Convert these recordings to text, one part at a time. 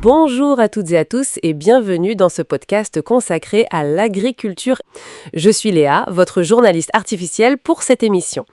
Bonjour à toutes et à tous et bienvenue dans ce podcast consacré à l'agriculture. Je suis Léa, votre journaliste artificielle pour cette émission.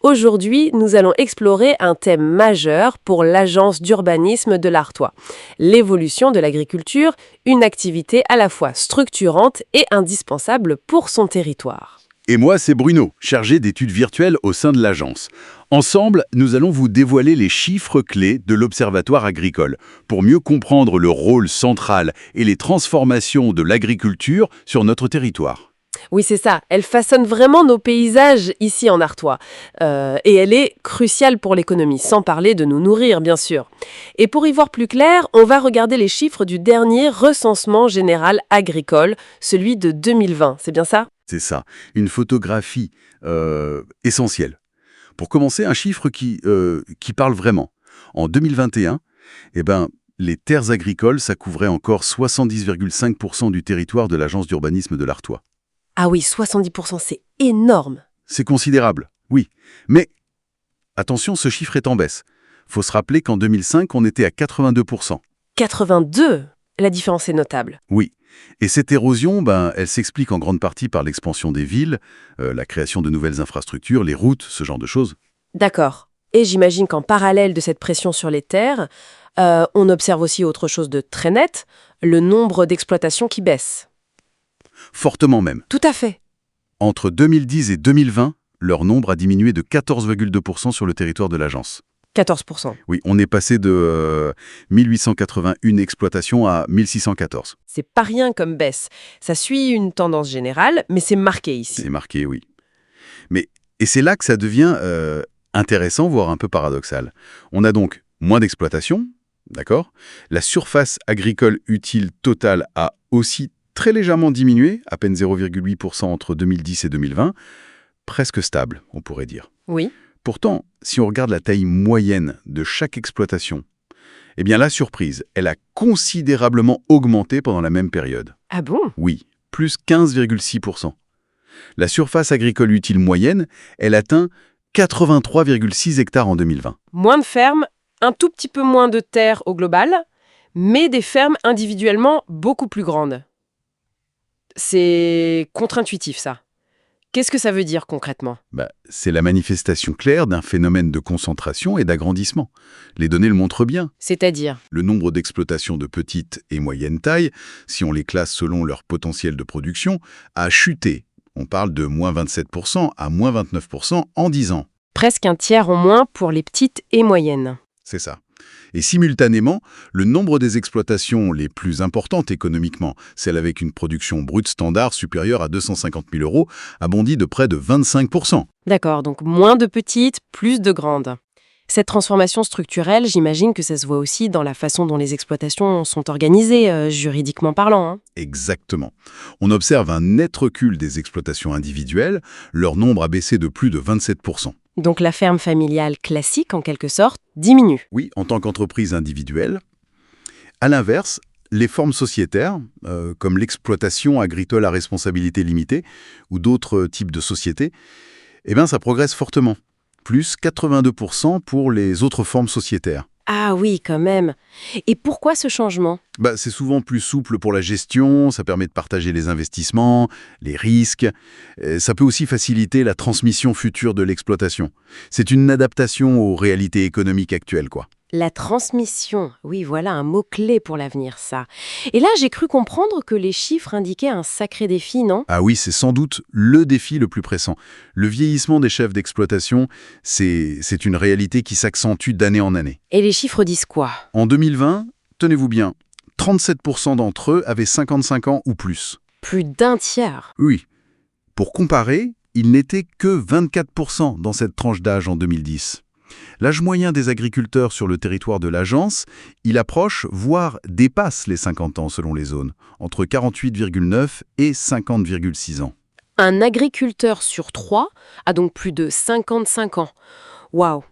Aujourd'hui, nous allons explorer un thème majeur pour l'agence d'urbanisme de l'Artois. L'évolution de l'agriculture, une activité à la fois structurante et indispensable pour son territoire. Et moi, c'est Bruno, chargé d'études virtuelles au sein de l'agence. Ensemble, nous allons vous dévoiler les chiffres clés de l'Observatoire agricole pour mieux comprendre le rôle central et les transformations de l'agriculture sur notre territoire. Oui, c'est ça. Elle façonne vraiment nos paysages ici en Artois. Et elle est cruciale pour l'économie, sans parler de nous nourrir, bien sûr. Et pour y voir plus clair, on va regarder les chiffres du dernier recensement général agricole, celui de 2020. C'est bien ça ? C'est ça, une photographie essentielle. Pour commencer, un chiffre qui parle vraiment. En 2021, les terres agricoles, ça couvrait encore 70,5% du territoire de l'agence d'urbanisme de l'Artois. Ah oui, 70%, c'est énorme. C'est considérable, oui. Mais attention, ce chiffre est en baisse. Faut se rappeler qu'en 2005, on était à 82%. 82 ? La différence est notable. Oui. Et cette érosion, elle s'explique en grande partie par l'expansion des villes, la création de nouvelles infrastructures, les routes, ce genre de choses. D'accord. Et j'imagine qu'en parallèle de cette pression sur les terres, on observe aussi autre chose de très net, le nombre d'exploitations qui baisse. Fortement même. Tout à fait. Entre 2010 et 2020, leur nombre a diminué de 14,2% sur le territoire de l'agence. 14%. Oui, on est passé de 1881 exploitations à 1614. C'est pas rien comme baisse. Ça suit une tendance générale, mais c'est marqué ici. C'est marqué, oui. Et c'est là que ça devient intéressant, voire un peu paradoxal. On a donc moins d'exploitations, d'accord ? La surface agricole utile totale a aussi très légèrement diminué, à peine 0,8% entre 2010 et 2020, presque stable, on pourrait dire. Oui. Pourtant, si on regarde la taille moyenne de chaque exploitation, la surprise, elle a considérablement augmenté pendant la même période. Ah bon ? Oui, plus 15,6%. La surface agricole utile moyenne, elle atteint 83,6 hectares en 2020. Moins de fermes, un tout petit peu moins de terres au global, mais des fermes individuellement beaucoup plus grandes. C'est contre-intuitif, ça. Qu'est-ce que ça veut dire concrètement ? C'est la manifestation claire d'un phénomène de concentration et d'agrandissement. Les données le montrent bien. C'est-à-dire ? Le nombre d'exploitations de petite et moyenne taille, si on les classe selon leur potentiel de production, a chuté. On parle de moins 27% à moins 29% en 10 ans. Presque un tiers en moins pour les petites et moyennes. C'est ça. Et simultanément, le nombre des exploitations les plus importantes économiquement, celles avec une production brute standard supérieure à 250 000 €, a bondi de près de 25%. D'accord, donc moins de petites, plus de grandes. Cette transformation structurelle, j'imagine que ça se voit aussi dans la façon dont les exploitations sont organisées, juridiquement parlant. Hein. Exactement. On observe un net recul des exploitations individuelles, leur nombre a baissé de plus de 27%. Donc la ferme familiale classique, en quelque sorte, diminue. Oui, en tant qu'entreprise individuelle. À l'inverse, les formes sociétaires, comme l'exploitation agricole à responsabilité limitée ou d'autres types de sociétés, ça progresse fortement. Plus 82% pour les autres formes sociétaires. Ah oui, quand même. Et pourquoi ce changement ? C'est souvent plus souple pour la gestion, ça permet de partager les investissements, les risques. Ça peut aussi faciliter la transmission future de l'exploitation. C'est une adaptation aux réalités économiques actuelles, quoi. La transmission, oui, voilà un mot-clé pour l'avenir, ça. Et là, j'ai cru comprendre que les chiffres indiquaient un sacré défi, non ? Ah oui, c'est sans doute le défi le plus pressant. Le vieillissement des chefs d'exploitation, c'est une réalité qui s'accentue d'année en année. Et les chiffres disent quoi ? En 2020, tenez-vous bien, 37% d'entre eux avaient 55 ans ou plus. Plus d'un tiers. Oui. Pour comparer, il n'était que 24% dans cette tranche d'âge en 2010. L'âge moyen des agriculteurs sur le territoire de l'agence, il approche, voire dépasse les 50 ans selon les zones, entre 48,9 et 50,6 ans. Un agriculteur sur 3 a donc plus de 55 ans. Waouh !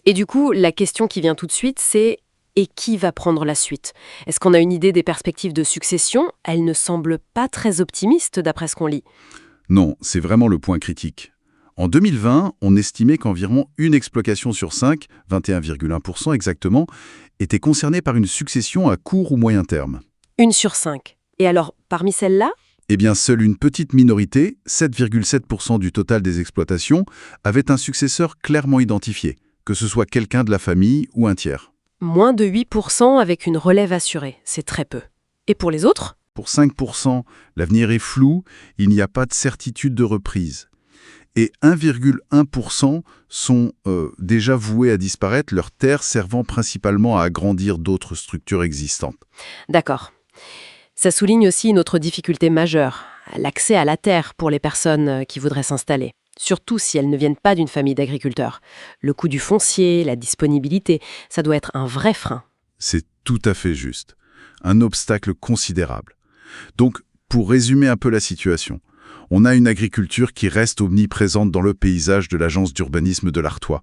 Et du coup, la question qui vient tout de suite, c'est et qui va prendre la suite ? Est-ce qu'on a une idée des perspectives de succession ? Elles ne semblent pas très optimistes d'après ce qu'on lit. Non, c'est vraiment le point critique. En 2020, on estimait qu'environ une exploitation sur 5, 21,1% exactement, était concernée par une succession à court ou moyen terme. 1 sur 5. Et alors, parmi celles-là? Eh bien, seule une petite minorité, 7,7% du total des exploitations, avait un successeur clairement identifié, que ce soit quelqu'un de la famille ou un tiers. Moins de 8% avec une relève assurée. C'est très peu. Et pour les autres? Pour 5%, l'avenir est flou, il n'y a pas de certitude de reprise. Et 1,1% sont déjà voués à disparaître, leurs terres servant principalement à agrandir d'autres structures existantes. D'accord. Ça souligne aussi une autre difficulté majeure, l'accès à la terre pour les personnes qui voudraient s'installer. Surtout si elles ne viennent pas d'une famille d'agriculteurs. Le coût du foncier, la disponibilité, ça doit être un vrai frein. C'est tout à fait juste. Un obstacle considérable. Donc, pour résumer un peu la situation, on a une agriculture qui reste omniprésente dans le paysage de l'agence d'urbanisme de l'Artois,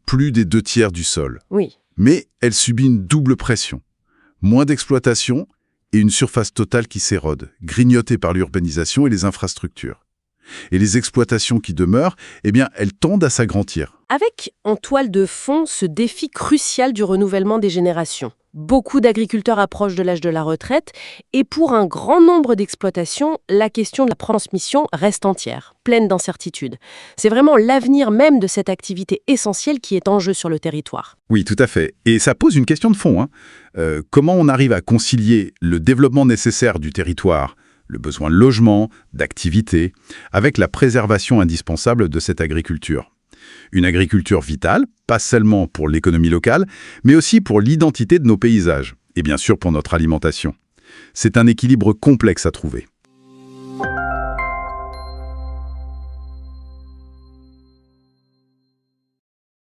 plus des 2 tiers du sol. Oui. Mais elle subit une double pression. Moins d'exploitation et une surface totale qui s'érode, grignotée par l'urbanisation et les infrastructures. Et les exploitations qui demeurent, eh bien, elles tendent à s'agrandir. Avec en toile de fond ce défi crucial du renouvellement des générations. Beaucoup d'agriculteurs approchent de l'âge de la retraite et pour un grand nombre d'exploitations, la question de la transmission reste entière, pleine d'incertitudes. C'est vraiment l'avenir même de cette activité essentielle qui est en jeu sur le territoire. Oui, tout à fait. Et ça pose une question de fond. Comment on arrive à concilier le développement nécessaire du territoire, le besoin de logement, d'activité, avec la préservation indispensable de cette agriculture? Une agriculture vitale, pas seulement pour l'économie locale, mais aussi pour l'identité de nos paysages, et bien sûr pour notre alimentation. C'est un équilibre complexe à trouver.